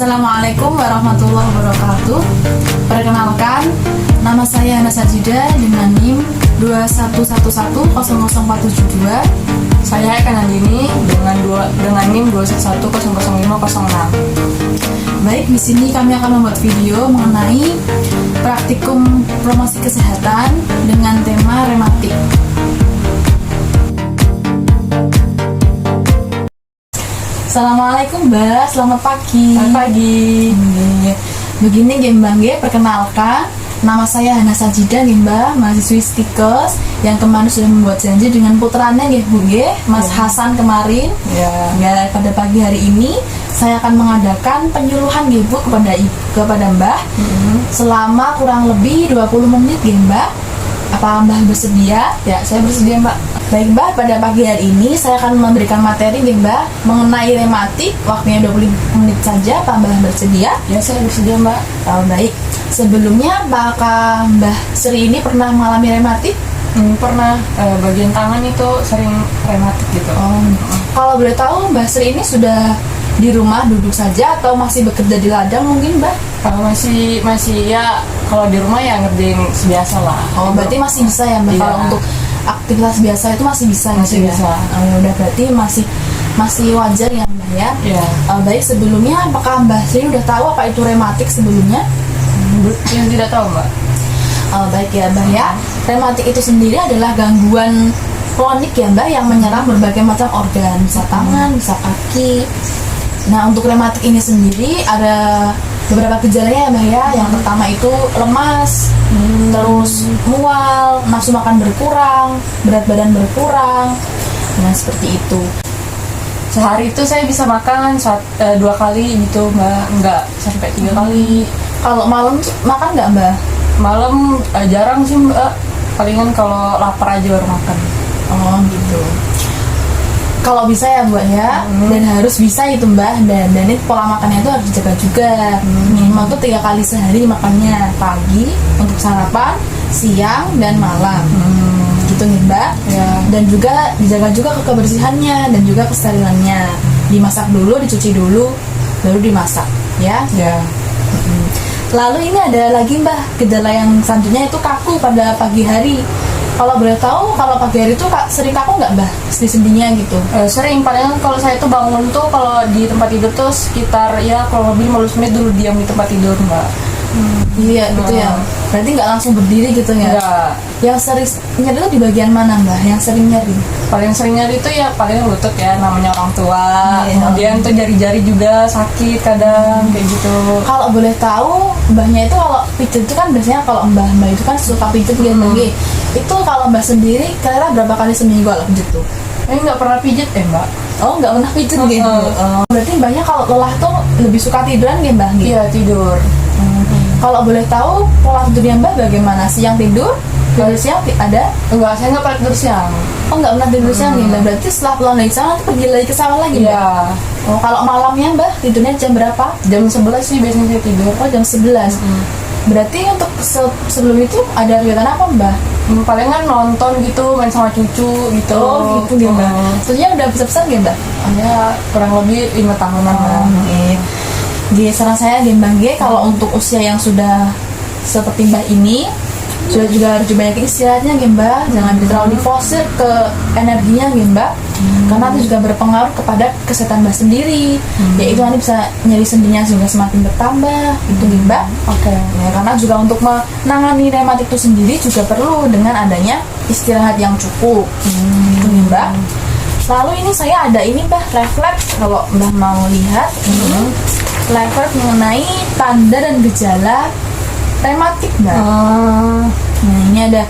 Assalamualaikum warahmatullahi wabarakatuh. Perkenalkan, nama saya Hana Sajida dengan NIM 211100472. Saya Eka Nandini dengan NIM 211000506. Baik, di sini kami akan membuat video mengenai praktikum promosi kesehatan dengan tema rematik. Assalamualaikum Mbak, selamat pagi. Selamat pagi. Begini Mbak, perkenalkan, nama saya Hana Sajida Mbak, mahasiswi Stikes yang kemarin sudah membuat janji dengan putranya Bu, Mas Hasan kemarin. Ya, pada pagi hari ini saya akan mengadakan penyuluhan Bu kepada Mbak selama kurang lebih 20 menit Mbak. Apa Mbak bersedia? Ya, saya bersedia Mbak. Baik Mbak, pada pagi hari ini saya akan memberikan materi Mbak mengenai rematik. Waktunya 20 menit saja. Apa Mbak bersedia? Ya, saya bersedia Mbak. Baik. Sebelumnya apakah Mbak Sri ini pernah mengalami rematik? Pernah, bagian tangan itu sering rematik gitu. Kalau boleh tahu Mbak Sri ini sudah di rumah duduk saja atau masih bekerja di ladang mungkin Mbak? Kalau masih ya, kalau di rumah ya ngerjain sebiasa lah. Berarti masih bisa ya Mbak? Iya. Kalau untuk aktivitas biasa itu masih bisa Masih gitu bisa. ya? Udah, berarti masih wajar ya Mbak ya? Iya. Baik, sebelumnya apakah Mbak Sri udah tahu apa itu rematik sebelumnya? Yang tidak tahu Mbak. Baik ya Mbak ya, rematik itu sendiri adalah gangguan kronik ya Mbak yang menyerang berbagai macam organ, bisa tangan, bisa kaki. Nah, untuk rematik ini sendiri ada beberapa gejalanya ya Mbak ya. Yang pertama itu lemas, terus mual, nafsu makan berkurang, berat badan berkurang. Nah, seperti itu. Sehari itu saya bisa makan 2 kali gitu Mbak, enggak sampai 3 kali. Kalau malam makan nggak Mbak? Malam jarang sih Mbak, palingan kalau lapar aja baru makan. Gitu. Kalau bisa ya Mbak ya, dan harus bisa itu Mbak, dan ini pola makannya itu harus dijaga juga. Minimal tuh 3 kali sehari makannya, pagi untuk sarapan, siang dan malam. Gitu nih Mbak. Ya. Dan juga dijaga juga kebersihannya dan juga kesterilannya. Dimasak dulu, dicuci dulu, baru dimasak ya. Ya. Lalu ini ada lagi Mbak, gejala yang selanjutnya itu kaku pada pagi hari. Kalau boleh tahu, kalau pagi hari itu sering kaku nggak Mbak? Sendi-sendinya gitu? Sering, palingan kalau saya tuh bangun tuh kalau di tempat tidur tuh sekitar ya kalau lebih 15 menit dulu diam di tempat tidur Mbak. Iya gitu ya. Berarti nggak langsung berdiri gitu ya? Enggak. Yang sering nyeri itu di bagian mana Mbak? Yang sering nyeri? Paling sering nyari itu ya paling lutut ya, namanya orang tua. Iya. Kemudian tuh jari-jari juga sakit kadang kayak gitu. Kalau boleh tahu, Mbahnya itu kalau pijet itu kan biasanya kalau Mbah itu kan suka pijet lagi. Itu kalau Mbah sendiri kira-kira berapa kali seminggu kalau pijet tuh? Nggak pernah pijet Mbak. Nggak pernah pijet gitu. Berarti Mbahnya kalau lelah tuh lebih suka tiduran ya Mbah? Iya, tidur. Kalau boleh tahu pola tidurnya Mbak bagaimana? Siang tidur siang ada? Enggak, saya nggak pernah tidur siang. Nggak pernah tidur siang ya Mbak. Berarti setelah pulang dari sana tuh pergi lagi ke sawah lagi Mbak? Iya. Kalau malamnya Mbak tidurnya jam berapa? Jam 11 sih biasanya saya tidur. Jam 11. Berarti untuk sebelum itu ada kegiatan apa Mbak? Palingan nonton gitu, main sama cucu gitu. Gitu ya Mbak. Tentunya udah besar ya Mbak? Ya, kurang lebih 5 tahunan lah. Saran saya Mbak, kalau untuk usia yang sudah seperti Mbak ini sudah juga harus banyak istirahatnya Mbak. Jangan terlalu diforsir ke energinya Mbak. Karena itu juga berpengaruh kepada kesehatan Mbak sendiri. Yaitu nanti bisa nyeri sendinya juga semakin bertambah gitu Mbak. Oke. Ya, karena juga untuk menangani rematik itu sendiri juga perlu dengan adanya istirahat yang cukup. Gitu Mbak. Lalu ini saya ada ini Mbak, refleks kalau Mbak mau lihat ini. Refleks mengenai tanda dan gejala rematik Mbak. Nah, ini ada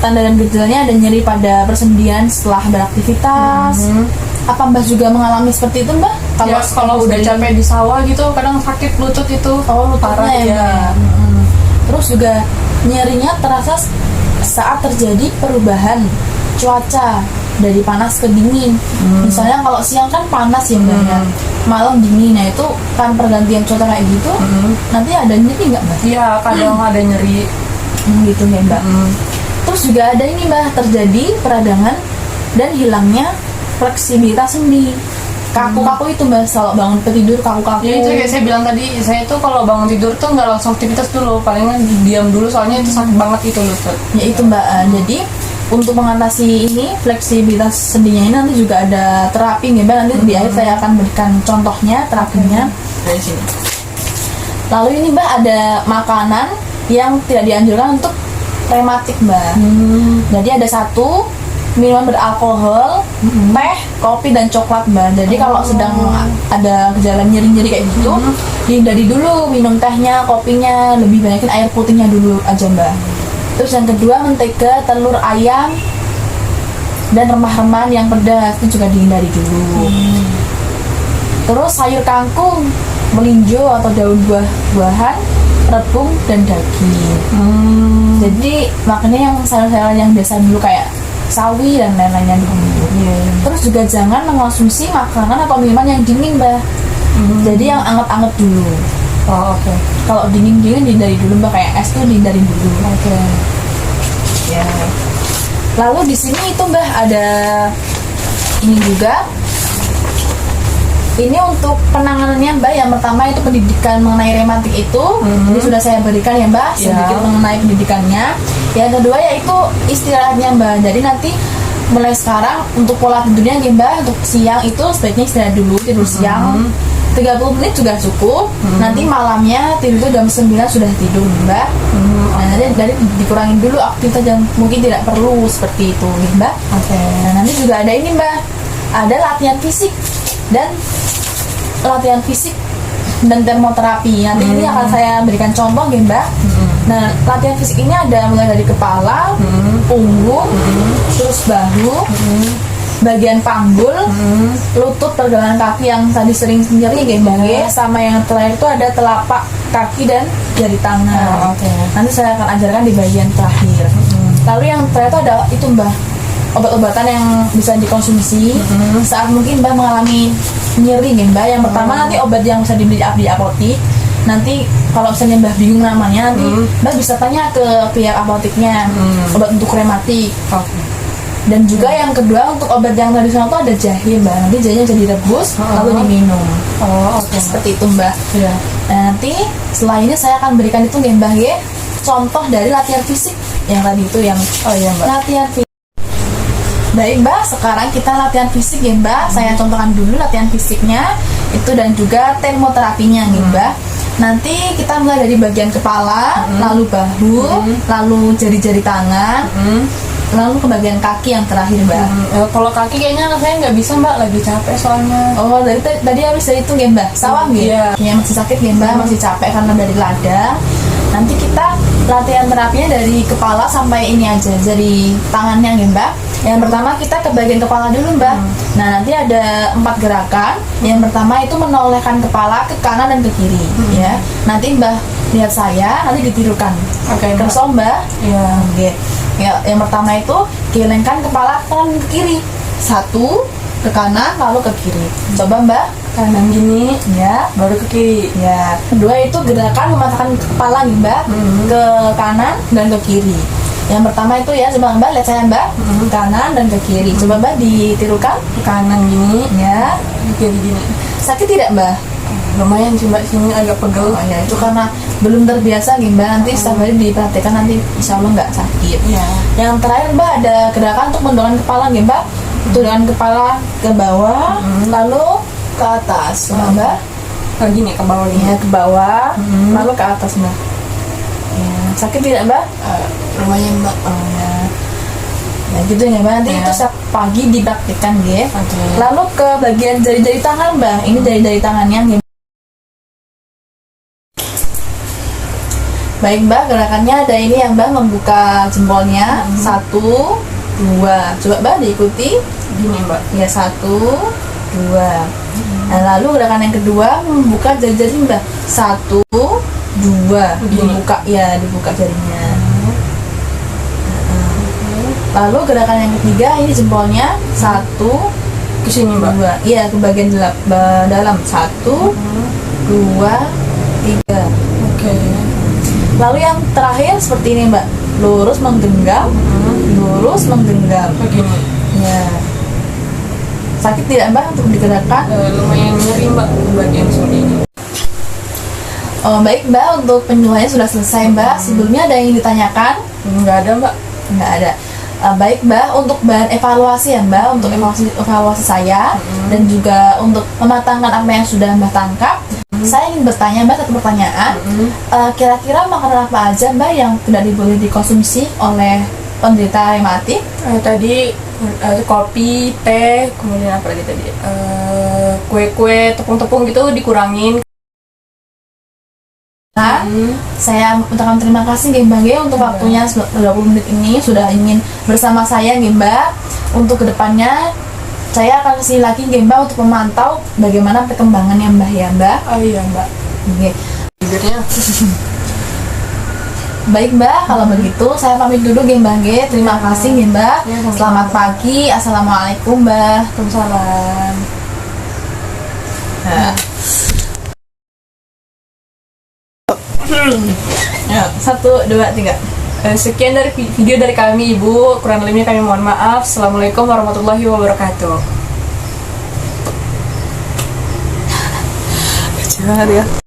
tanda dan gejalanya, ada nyeri pada persendian setelah beraktivitas. Apa Mbak juga mengalami seperti itu Mbak? Kalau udah capek di sawah gitu kadang sakit lutut itu. Lututnya ya Mbak. Terus juga nyerinya terasa saat terjadi perubahan cuaca dari panas ke dingin. Misalnya kalau siang kan panas ya Mbak ya, malam dingin. Nah itu kan pergantian cuaca kayak gitu. Nanti ada nyeri nggak Mbak? Iya, kadang ada nyeri. Gitu ya Mbak. Terus juga ada ini Mbak, terjadi peradangan dan hilangnya fleksibilitas sendi. kaku-kaku itu mbak, kalau bangun tidur kaku-kaku. Ya itu kayak saya bilang tadi, saya tuh kalau bangun tidur tuh nggak langsung aktivitas dulu, palingan diam dulu soalnya itu sakit banget itu lutut. Ya itu mbak. Jadi untuk mengatasi ini fleksibilitas sendinya ini nanti juga ada terapi nih mbak. Nanti di akhir saya akan berikan contohnya terapinya dari sini. Lalu ini mbak ada makanan yang tidak dianjurkan untuk rematik mbak. Jadi ada satu minuman beralkohol, teh, kopi dan coklat mbak. Jadi kalau sedang ada gejala nyeri-nyeri kayak gitu, dihindari dulu minum tehnya, kopinya, lebih banyakin air putihnya dulu aja mbak. Terus yang kedua mentega, telur ayam dan remah-remahan yang pedas itu juga dihindari dulu. Terus sayur kangkung, melinjo atau daun buah-buahan, rebung dan daging. Jadi makanya yang sayur-sayuran yang biasa dulu kayak sawi dan lain-lainnya dulu. Terus juga jangan mengonsumsi makanan atau minuman yang dingin mbak. Jadi yang anget-anget dulu. Oh oke. Kalau dingin-dingin dihindari dulu mbak, kayak es tuh dihindari dulu. Oke. Ya. Lalu di sini itu mbak ada ini juga. Ini untuk penanganannya mbak, yang pertama itu pendidikan mengenai rematik itu, ini sudah saya berikan ya mbak, sedikit mengenai pendidikannya. Yang kedua yaitu istirahatnya mbak. Jadi nanti mulai sekarang untuk pola tidurnya nih mbak, untuk siang itu sebaiknya istirahat dulu, tidur siang 30 menit juga cukup. Nanti malamnya tidur itu jam 9 sudah tidur mbak. Nah jadi dikurangin dulu aktivitas yang mungkin tidak perlu seperti itu nih mbak. Nah nanti juga ada ini mbak, ada latihan fisik dan termoterapi. Nanti ini akan saya berikan contoh ya mbak. Nah latihan fisik ini ada mulai dari kepala, punggung, terus bahu, bagian panggul, lutut, pergelangan kaki yang tadi sering nyeri ya mbak, sama yang terakhir itu ada telapak kaki dan jari tangan. Nanti saya akan ajarkan di bagian terakhir. Lalu yang terakhir itu ada itu mbak, obat-obatan yang bisa dikonsumsi saat mungkin mbak mengalami nyeri nih mbak. Yang pertama nanti obat yang bisa dibeli di apotik. Nanti kalau misalnya mbak bingung namanya, nanti mbak bisa tanya ke pihak apotiknya, obat untuk rematik. Dan juga yang kedua untuk obat yang tradisional itu ada jahe mbak. Nanti jahenya bisa direbus lalu diminum. Seperti itu mbak. Nah, nanti setelah ini saya akan berikan itu nih mbak ya, contoh dari latihan fisik yang tadi itu yang latihan fisik. Baik mbak, sekarang kita latihan fisik ya mbak. Saya contohkan dulu latihan fisiknya itu dan juga termoterapinya nih mbak. Nanti kita mulai dari bagian kepala, lalu bahu, lalu jari-jari tangan, lalu ke bagian kaki yang terakhir mbak. Kalau kaki kayaknya saya nggak bisa mbak, lagi capek soalnya. Oh dari tadi habis dari itu ya mbak, sawah ya? Ya masih sakit ya mbak, masih capek karena dari ladang. Nanti kita latihan terapinya dari kepala sampai ini aja, dari tangannya ya mbak. Yang pertama kita ke bagian kepala dulu mbak. Nah nanti ada 4 gerakan. Yang pertama itu menolehkan kepala ke kanan dan ke kiri ya. Nanti mbak lihat saya, nanti ditirukan. Kerso mbak? Iya. Ya, yang pertama itu gelengkan kepala kanan ke kiri. 1 ke kanan lalu ke kiri. Coba mbak, Kanan gini, ya, baru ke kiri. ya. Kedua itu gerakan mematahkan kepala nih mbak, ke kanan dan ke kiri. Yang pertama itu ya, coba mbak lihat saya mbak, kanan dan ke kiri. Coba mbak ditirukan. Kanan gini, Ya, kiri gini. sakit tidak mbak? Lumayan sih mbak, sini agak pegel. Oh ya, itu karena belum terbiasa nih mbak. Nanti setiap hari diperhatikan, nanti insya Allah nggak sakit. Yang terakhir mbak ada gerakan untuk mendorong kepala nih mbak. Itu dengan kepala ke bawah, lalu ke atas. Coba mbak. Gini ke bawah gini. Ya, ke bawah, lalu ke atas mbak. Ya, sakit tidak mbak? Lumayan mbak. Oh ya. Ya gitu ya mbak, nanti itu setiap pagi dipraktikkan ya. Lalu ke bagian jari-jari tangan mbak. Ini jari-jari tangannya nih. Baik mbak, gerakannya ada ini ya mbak, membuka jempolnya. 1, 2. Coba mbak diikuti. Gini mbak. Ya 1, 2. Nah lalu gerakan yang kedua membuka jari-jari mbak. 1, 2. Dibuka ya, dibuka jarinya. Lalu gerakan yang ketiga ini jempolnya. 1, Ke sini mbak. 2. Iya, ke bagian dalam. 1, 2, 3. Lalu yang terakhir seperti ini mbak, lurus menggenggam, lurus menggenggam. Begini. Ya. Sakit tidak mbak untuk digerakkan? Lumayan nyeri mbak di bagian sini. Oh, baik mbak, untuk penyuluhannya sudah selesai mbak. Sebelumnya ada yang ditanyakan? Nggak ada mbak. Nggak ada. Baik mbak, untuk bahan evaluasi ya mbak, untuk evaluasi saya dan juga untuk mematangkan apa yang sudah mbak tangkap, saya ingin bertanya mbak satu pertanyaan. Kira-kira makanan apa aja mbak yang tidak boleh dikonsumsi oleh penderita rematik? Tadi kopi, teh, kemudian apa lagi tadi? Kue-kue, tepung-tepung gitu dikurangin. Saya ucapkan terima kasih nggih Mbak nggih untuk waktunya 20 menit ini sudah ingin bersama saya nggih Mbak. Untuk kedepannya saya akan kesini lagi nggih Mbak untuk memantau bagaimana perkembangannya Mbak ya Mbak. Oh iya mbak. Oke. Tidurnya. Baik Mbak, kalau begitu saya pamit dulu nggih Mbak nggih. Terima kasih nggih Mbak. Ya, sama-sama. Selamat pagi. Assalamualaikum Mbak. Waalaikumsalam. Nah. Ya, 1, 2, 3. Sekian dari video dari kami Ibu, kurang lebihnya kami mohon maaf. Assalamualaikum warahmatullahi wabarakatuh. Jangan ya.